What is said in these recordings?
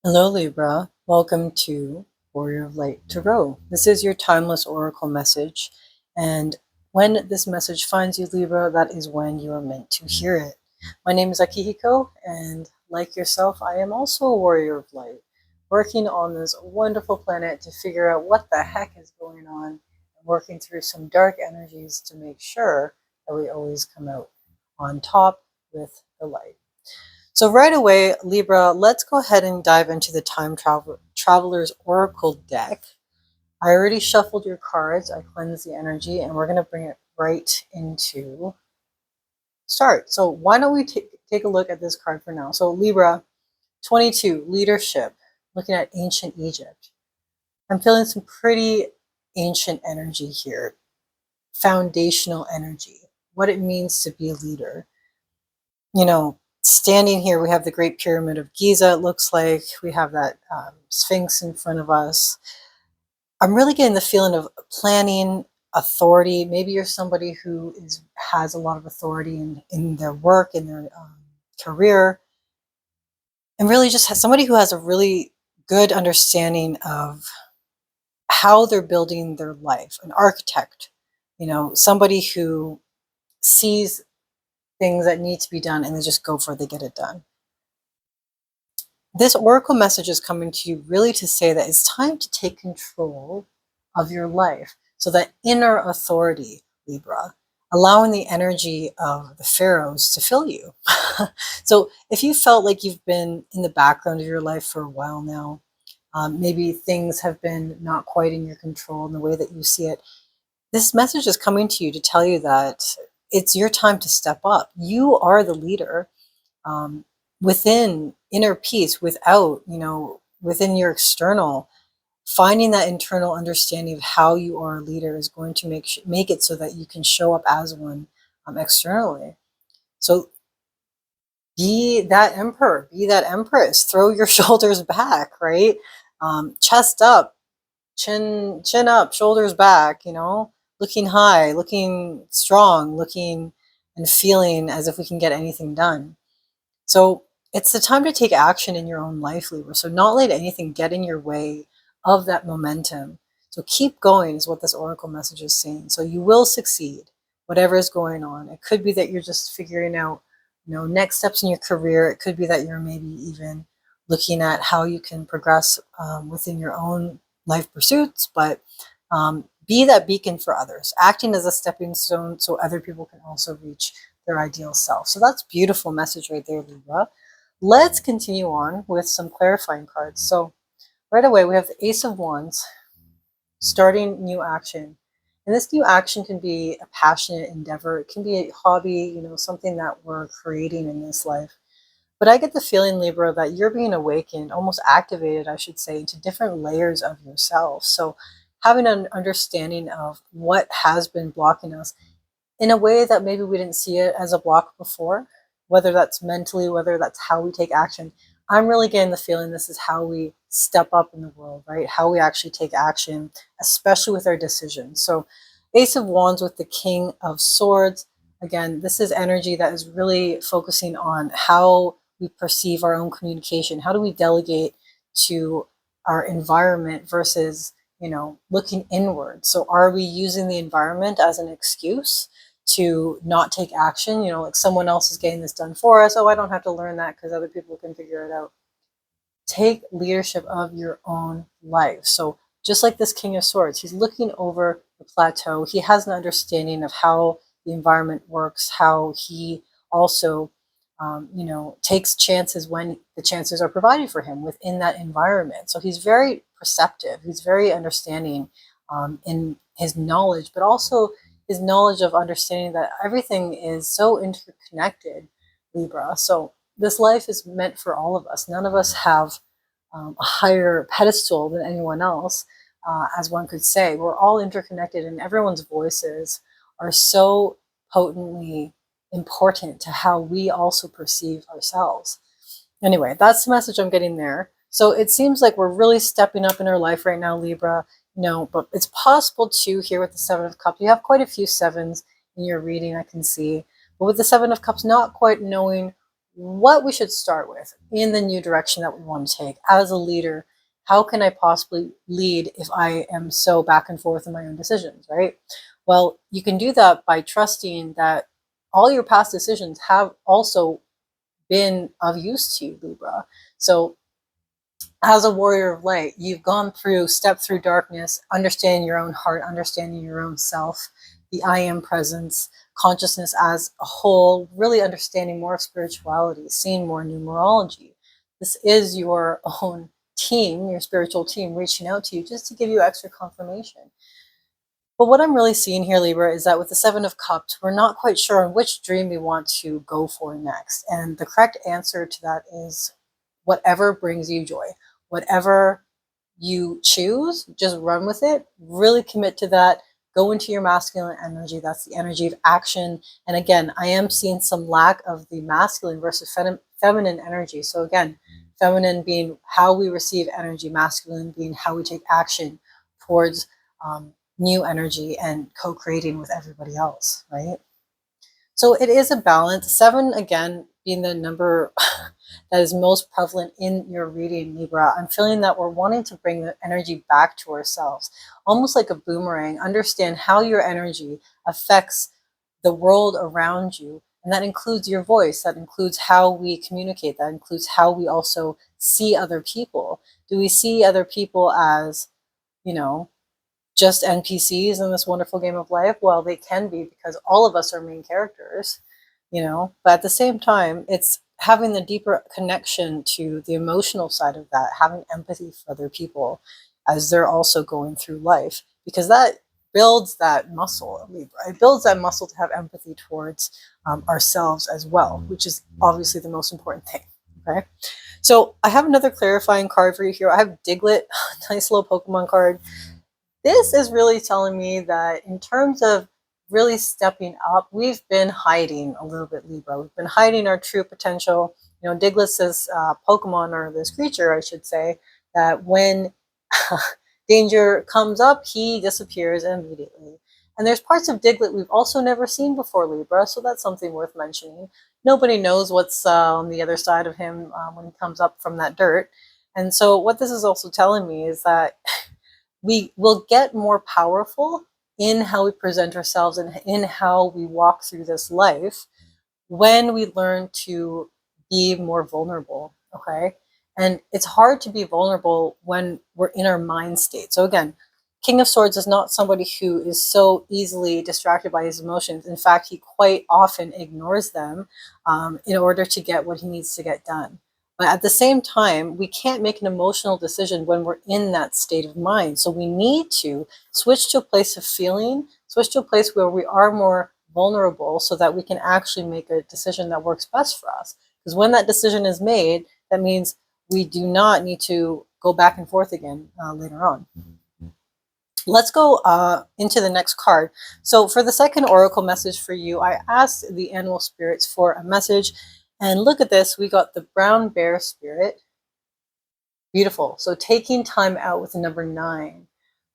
Hello, Libra. Welcome to Warrior of Light Tarot. This is your timeless oracle message. And when this message finds you, Libra, that is when you are meant to hear it. My name is Akihiko, and like yourself, I am also a Warrior of Light, working on this wonderful planet to figure out what the heck is going on and working through some dark energies to make sure that we always come out on top with the light. So right away, Libra, let's go ahead and dive into the Traveler's Oracle deck. I already shuffled your cards. I cleansed the energy, and we're going to bring it right into start. So why don't we take a look at this card for now? So Libra, 22, leadership, looking at ancient Egypt. I'm feeling some pretty ancient energy here, foundational energy, what it means to be a leader. Standing here, we have the Great Pyramid of Giza, it looks like. We have that Sphinx in front of us. I'm really getting the feeling of planning, authority. Maybe you're somebody who has a lot of authority in their work, in their career, and really just has somebody who has a really good understanding of how they're building their life. An architect, somebody who sees things that need to be done and they just go for it, they get it done. This oracle message is coming to you really to say that it's time to take control of your life. So that inner authority, Libra, allowing the energy of the pharaohs to fill you. So if you felt like you've been in the background of your life for a while now, maybe things have been not quite in your control in the way that you see it, this message is coming to you to tell you that it's your time to step up. You are the leader. Within inner peace, within your external, finding that internal understanding of how you are a leader is going to make it so that you can show up as one externally. So be that emperor, be that empress, throw your shoulders back, right? Chest up, chin up, shoulders back, looking high, looking strong, looking and feeling as if we can get anything done. So it's the time to take action in your own life, Libra. So not let anything get in your way of that momentum. So keep going is what this oracle message is saying. So you will succeed, whatever is going on. It could be that you're just figuring out, next steps in your career. It could be that you're maybe even looking at how you can progress within your own life pursuits. But be that beacon for others, acting as a stepping stone so other people can also reach their ideal self. So that's beautiful message right there, Libra. Let's continue on with some clarifying cards. So right away, we have the Ace of Wands, starting new action. And this new action can be a passionate endeavor. It can be a hobby, something that we're creating in this life. But I get the feeling, Libra, that you're being awakened, almost activated, I should say, into different layers of yourself. So having an understanding of what has been blocking us in a way that maybe we didn't see it as a block before, whether that's mentally, whether that's how we take action. I'm really getting the feeling this is how we step up in the world, right? How we actually take action, especially with our decisions. So Ace of Wands with the King of Swords. Again, this is energy that is really focusing on how we perceive our own communication. How do we delegate to our environment versus, looking inward? So are we using the environment as an excuse to not take action? Like someone else is getting this done for us. Oh, I don't have to learn that because other people can figure it out. Take leadership of your own life. So just like this King of Swords, he's looking over the plateau. He has an understanding of how the environment works, how he also, takes chances when the chances are provided for him within that environment. So he's very perceptive. He's very understanding in his knowledge, but also his knowledge of understanding that everything is so interconnected, Libra. So this life is meant for all of us. None of us have a higher pedestal than anyone else, as one could say. We're all interconnected, and everyone's voices are so potently important to how we also perceive ourselves. Anyway, that's the message I'm getting there. So it seems like we're really stepping up in our life right now, Libra. But it's possible too here with the Seven of Cups. You have quite a few sevens in your reading, I can see. But with the Seven of Cups, not quite knowing what we should start with in the new direction that we want to take as a leader. How can I possibly lead if I am so back and forth in my own decisions, right? Well, you can do that by trusting that all your past decisions have also been of use to you, Libra. So as a warrior of light, you've gone through, stepped through darkness, understanding your own heart, understanding your own self, the I am presence, consciousness as a whole, really understanding more of spirituality, seeing more numerology. This is your own team, your spiritual team, reaching out to you just to give you extra confirmation. But what I'm really seeing here, Libra, is that with the Seven of Cups, we're not quite sure on which dream we want to go for next. And the correct answer to that is whatever brings you joy. Whatever you choose, just run with it. Really commit to that. Go into your masculine energy. That's the energy of action. And again, I am seeing some lack of the masculine versus feminine energy. So again, feminine being how we receive energy, masculine being how we take action towards new energy and co-creating with everybody else, right? So it is a balance. Seven, again, being the number that is most prevalent in your reading, Libra. I'm feeling that we're wanting to bring the energy back to ourselves, almost like a boomerang. Understand how your energy affects the world around you. And that includes your voice. That includes how we communicate. That includes how we also see other people. Do we see other people as, you know, just NPCs in this wonderful game of life? Well, they can be, because all of us are main characters, but at the same time, it's having the deeper connection to the emotional side of that, having empathy for other people as they're also going through life, because that builds that muscle, Libra. It builds that muscle to have empathy towards ourselves as well, which is obviously the most important thing. Okay. So I have another clarifying card for you here. I have Diglett, nice little Pokemon card. This is really telling me that in terms of really stepping up, we've been hiding a little bit, Libra. We've been hiding our true potential. Diglett says, Pokemon, or this creature, I should say, that when danger comes up, he disappears immediately. And there's parts of Diglett we've also never seen before, Libra, so that's something worth mentioning. Nobody knows what's on the other side of him when he comes up from that dirt. And so what this is also telling me is that we will get more powerful in how we present ourselves and in how we walk through this life when we learn to be more vulnerable, okay? And it's hard to be vulnerable when we're in our mind state. So again, King of Swords is not somebody who is so easily distracted by his emotions. In fact, he quite often ignores them in order to get what he needs to get done. But at the same time, we can't make an emotional decision when we're in that state of mind. So we need to switch to a place of feeling, switch to a place where we are more vulnerable so that we can actually make a decision that works best for us. Because when that decision is made, that means we do not need to go back and forth again later on. Let's go into the next card. So for the second oracle message for you, I asked the animal spirits for a message. And look at this, we got the brown bear spirit. Beautiful. So taking time out with the number 9,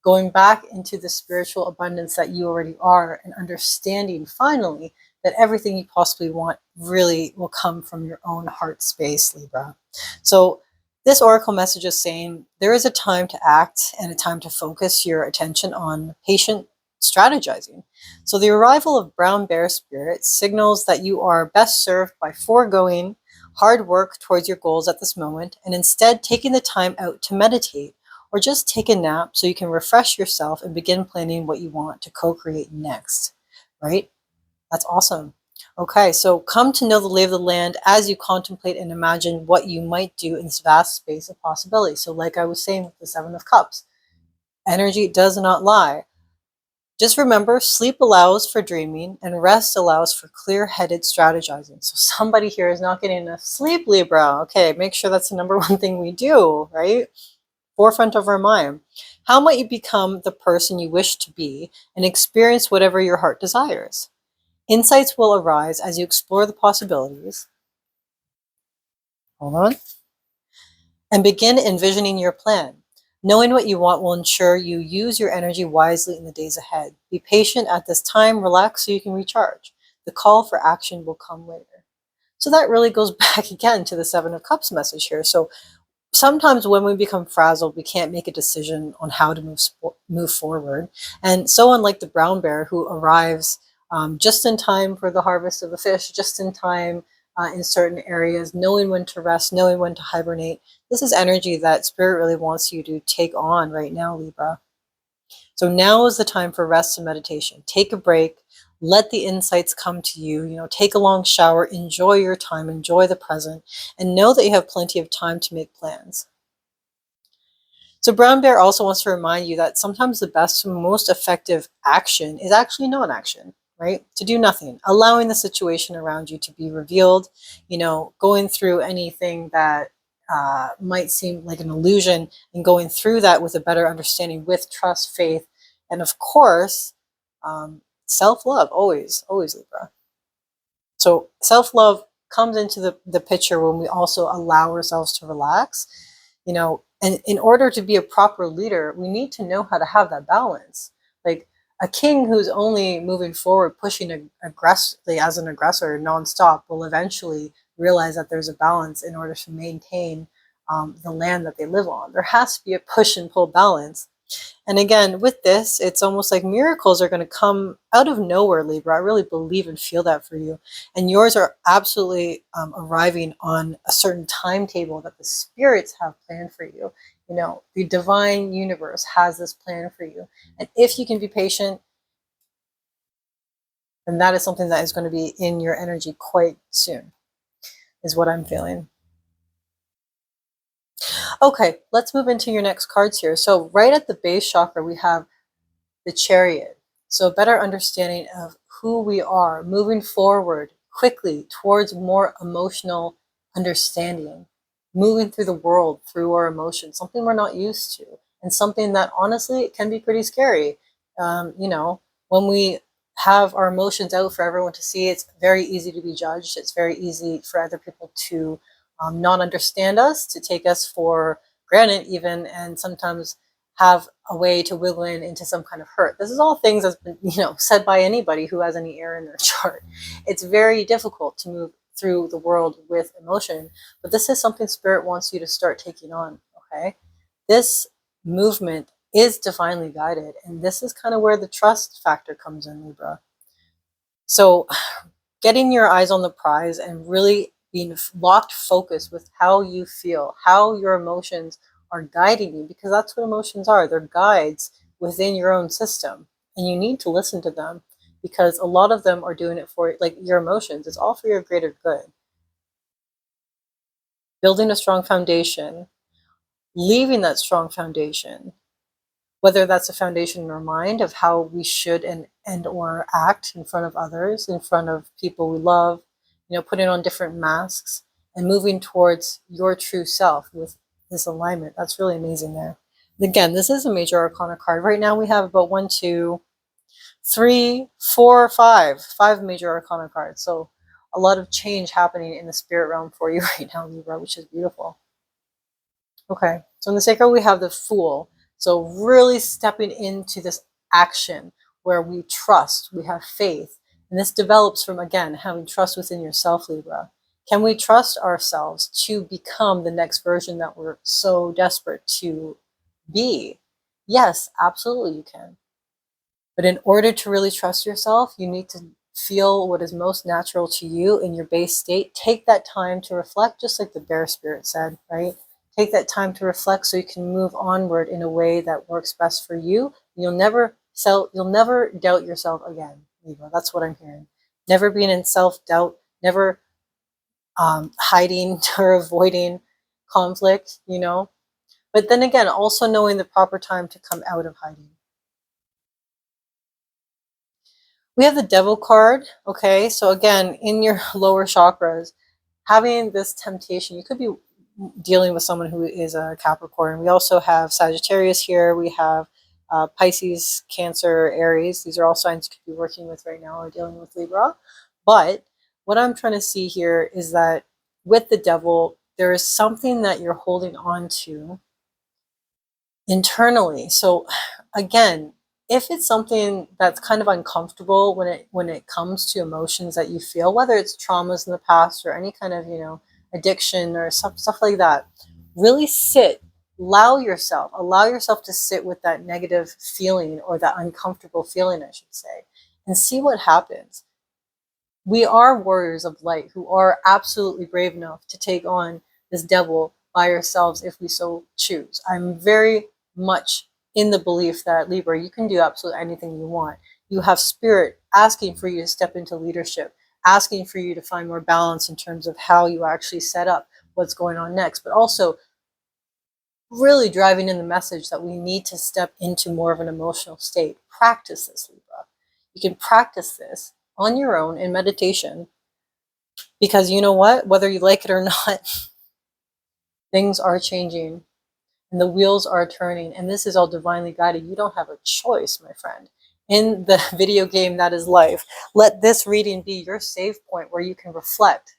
going back into the spiritual abundance that you already are, and understanding finally that everything you possibly want really will come from your own heart space, Libra. So this oracle message is saying there is a time to act and a time to focus your attention on patient strategizing. So the arrival of brown bear spirit signals that you are best served by foregoing hard work towards your goals at this moment and instead taking the time out to meditate or just take a nap so you can refresh yourself and begin planning what you want to co-create next, right? That's awesome. Okay, so come to know the lay of the land as you contemplate and imagine what you might do in this vast space of possibility. So like I was saying with the Seven of Cups, energy does not lie. Just remember, sleep allows for dreaming and rest allows for clear-headed strategizing. So somebody here is not getting enough sleep, Libra. Okay, make sure that's the number one thing we do, right? Forefront of our mind. How might you become the person you wish to be and experience whatever your heart desires? Insights will arise as you explore the possibilities. Hold on. And begin envisioning your plan. Knowing what you want will ensure you use your energy wisely in the days ahead. Be patient at this time, relax so you can recharge. The call for action will come later. So that really goes back again to the Seven of Cups message here. So sometimes when we become frazzled, we can't make a decision on how to move forward. And so unlike the brown bear who arrives just in time for the harvest of the fish, just in time in certain areas, knowing when to rest, knowing when to hibernate, this is energy that Spirit really wants you to take on right now, Libra. So now is the time for rest and meditation. Take a break. Let the insights come to you. Take a long shower, enjoy your time, enjoy the present, and know that you have plenty of time to make plans. So Brown Bear also wants to remind you that sometimes the best and most effective action is actually non-action, right? To do nothing, allowing the situation around you to be revealed, going through anything that might seem like an illusion and going through that with a better understanding, with trust, faith, and of course, self-love, always, always, Libra. So self-love comes into the picture when we also allow ourselves to relax, and in order to be a proper leader, we need to know how to have that balance. Like a king who's only moving forward, pushing aggressively as an aggressor nonstop will eventually realize that there's a balance in order to maintain the land that they live on. There has to be a push and pull balance. And again, with this, it's almost like miracles are going to come out of nowhere, Libra. I really believe and feel that for you. And yours are absolutely arriving on a certain timetable that the spirits have planned for you. The divine universe has this plan for you. And if you can be patient, then that is something that is going to be in your energy quite soon, is what I'm feeling. Okay, let's move into your next cards here. So right at the base chakra, we have the Chariot. So a better understanding of who we are, moving forward quickly towards more emotional understanding, moving through the world through our emotions, something we're not used to, and something that honestly can be pretty scary. When we have our emotions out for everyone to see, it's very easy to be judged. It's very easy for other people to not understand us, to take us for granted even, and sometimes have a way to wiggle into some kind of hurt. This is all things that's been, said by anybody who has any air in their chart. It's very difficult to move through the world with emotion, but this is something Spirit wants you to start taking on, okay? This movement is divinely guided, and this is kind of where the trust factor comes in, Libra. So getting your eyes on the prize and really being locked focused with how you feel, how your emotions are guiding you, because that's what emotions are. They're guides within your own system, and you need to listen to them because a lot of them are doing it for, like, your emotions. It's all for your greater good. Building a strong foundation, leaving that strong foundation, whether that's a foundation in our mind of how we should and or act in front of others, in front of people we love, putting on different masks and moving towards your true self with this alignment. That's really amazing there. Again, this is a major arcana card. Right now we have about 1, 2, 3, 4, 5 major arcana cards. So a lot of change happening in the spirit realm for you right now, Libra, which is beautiful. Okay, so in the sacral we have the Fool. So really stepping into this action where we trust, we have faith. And this develops from, again, having trust within yourself, Libra. Can we trust ourselves to become the next version that we're so desperate to be? Yes, absolutely you can. But in order to really trust yourself, you need to feel what is most natural to you in your base state. Take that time to reflect, just like the bear spirit said, right? Take that time to reflect so you can move onward in a way that works best for you. You'll never doubt yourself again, Libra. That's what I'm hearing. Never being in self-doubt, never hiding or avoiding conflict, But then again, also knowing the proper time to come out of hiding. We have the Devil card, okay? So again, in your lower chakras, having this temptation, you could be dealing with someone who is a Capricorn. We also have Sagittarius here. We have Pisces, Cancer, Aries. These are all signs you could be working with right now or dealing with Libra. But what I'm trying to see here is that with the Devil, there is something that you're holding on to internally. So again, if it's something that's kind of uncomfortable when it comes to emotions that you feel, whether it's traumas in the past or any kind of, addiction or stuff like that, really sit, allow yourself to sit with that negative feeling or that uncomfortable feeling, I should say, and see what happens. We are warriors of light who are absolutely brave enough to take on this devil by ourselves if we so choose. I'm very much in the belief that, Libra, you can do absolutely anything you want. You have spirit asking for you to step into leadership, asking for you to find more balance in terms of how you actually set up what's going on next, but also really driving in the message that we need to step into more of an emotional state. Practice this, Libra. You can practice this on your own in meditation, because you know what? Whether you like it or not, things are changing and the wheels are turning, and this is all divinely guided. You don't have a choice, my friend. In the video game that is life, let this reading be your save point where you can reflect.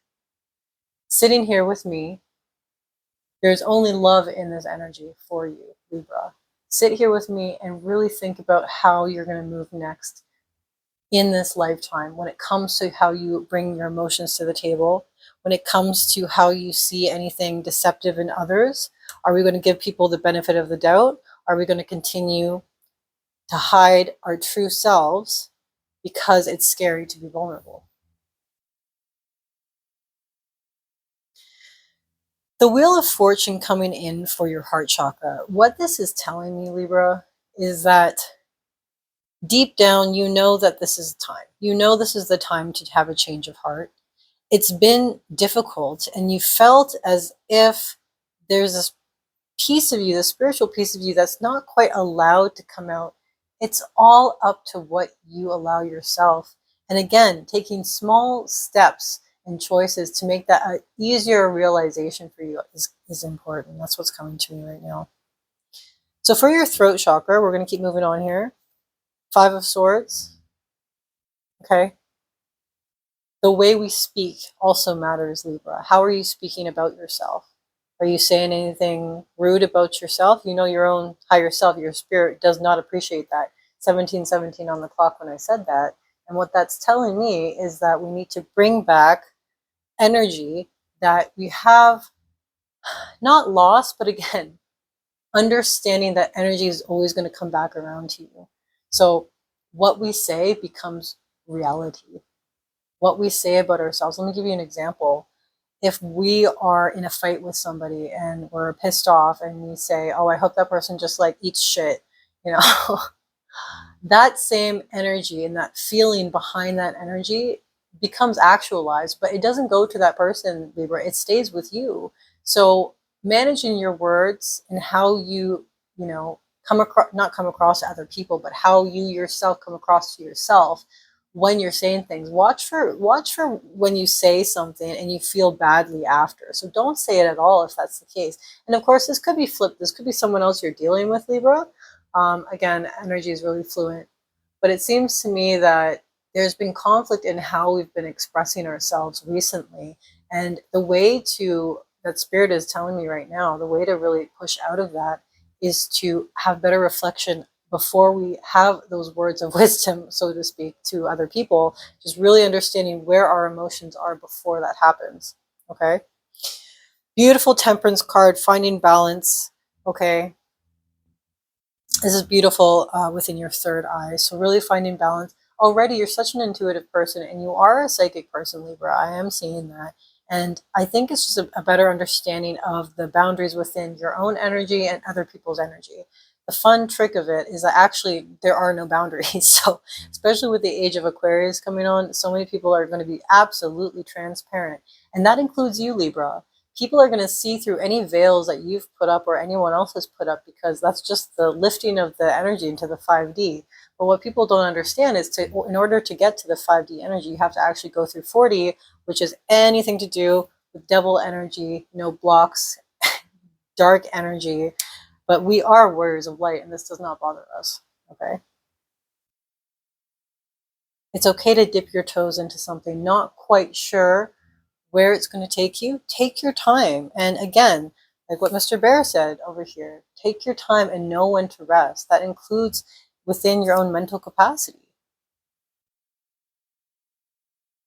Sitting here with me, there's only love in this energy for you, Libra. Sit here with me and really think about how you're going to move next in this lifetime when it comes to how you bring your emotions to the table, when it comes to how you see anything deceptive in others. Are we going to give people the benefit of the doubt? Are we going to continue to hide our true selves because it's scary to be vulnerable? The Wheel of Fortune coming in for your heart chakra. What this is telling me, Libra, is that deep down, you know that this is time. You know this is the time to have a change of heart. It's been difficult, and you felt as if there's this piece of you, the spiritual piece of you, that's not quite allowed to come out. It's all up to what you allow yourself. And again, taking small steps and choices to make that an easier realization for you is important. That's what's coming to me right now. So for your throat chakra, we're going to keep moving on here. 5 of Swords. Okay. The way we speak also matters, Libra. How are you speaking about yourself? Are you saying anything rude about yourself? You know your own higher self, your spirit does not appreciate that. 1717 on the clock when I said that. And what that's telling me is that we need to bring back energy that we have not lost, but again, understanding that energy is always going to come back around to you. So what we say becomes reality. What we say about ourselves. Let me give you an example. If we are in a fight with somebody and we're pissed off and we say, oh, I hope that person just like eats shit, you know, that same energy and that feeling behind that energy becomes actualized, but it doesn't go to that person, Libra. It stays with you. So managing your words and how you come across, not come across to other people, but how you yourself come across to yourself when you're saying things. Watch for when you say something and you feel badly after. So don't say it at all if that's the case. And of course, this could be flipped. This could be someone else you're dealing with, Libra. Again, energy is really fluent, but it seems to me that there's been conflict in how we've been expressing ourselves recently. And the way to, that spirit is telling me right now, the way to really push out of that is to have better reflection before we have those words of wisdom, so to speak, to other people, just really understanding where our emotions are before that happens. Okay. Beautiful Temperance card, finding balance. Okay. This is beautiful within your third eye. So really finding balance. Already you're such an intuitive person and you are a psychic person, Libra. I am seeing that. And I think it's just a better understanding of the boundaries within your own energy and other people's energy. The fun trick of it is that actually there are no boundaries. So especially with the age of Aquarius coming on, so many people are going to be absolutely transparent. And that includes you, Libra. People are going to see through any veils that you've put up or anyone else has put up, because that's just the lifting of the energy into the 5D. But what people don't understand is in order to get to the 5D energy, you have to actually go through 4D, which is anything to do with devil energy, no blocks, dark energy. But we are warriors of light, and this does not bother us. Okay. It's okay to dip your toes into something, not quite sure where it's going to take you. Take your time. And again, like what Mr. Bear said over here, take your time and know when to rest. That includes within your own mental capacity.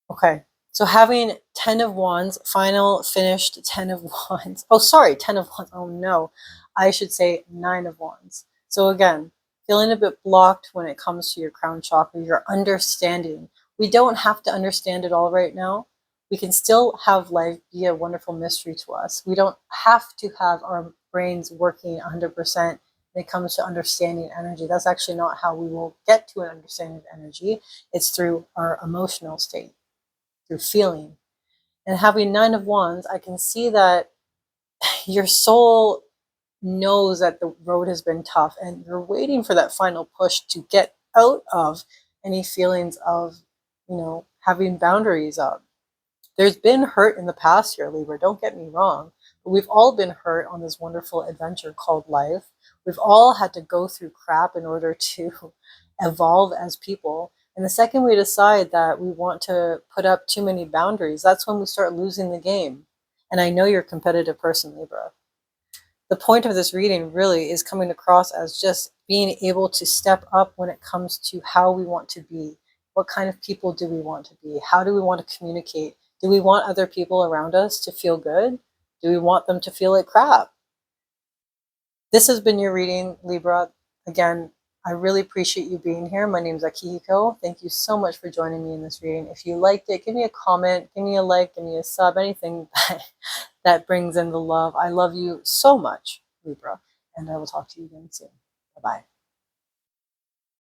Okay. So having 10 of Wands, final finished 10 of Wands. Oh, sorry, 10 of Wands. Oh no. I should say 9 of Wands. So again, feeling a bit blocked when it comes to your crown chakra, your understanding. We don't have to understand it all right now. We can still have life be a wonderful mystery to us. We don't have to have our brains working 100% when it comes to understanding energy. That's actually not how we will get to an understanding of energy. It's through our emotional state, through feeling. And having 9 of Wands, I can see that your soul knows that the road has been tough and you're waiting for that final push to get out of any feelings of, having boundaries up. There's been hurt in the past here, Libra, don't get me wrong, but we've all been hurt on this wonderful adventure called life. We've all had to go through crap in order to evolve as people. And the second we decide that we want to put up too many boundaries, that's when we start losing the game. And I know you're a competitive person, Libra. The point of this reading really is coming across as just being able to step up when it comes to how we want to be. What kind of people do we want to be? How do we want to communicate? Do we want other people around us to feel good? Do we want them to feel like crap? This has been your reading, Libra. Again, I really appreciate you being here. My name is Akihiko. Thank you so much for joining me in this reading. If you liked it, give me a comment, give me a like, give me a sub, anything that brings in the love. I love you so much, Libra, and I will talk to you again soon. Bye-bye.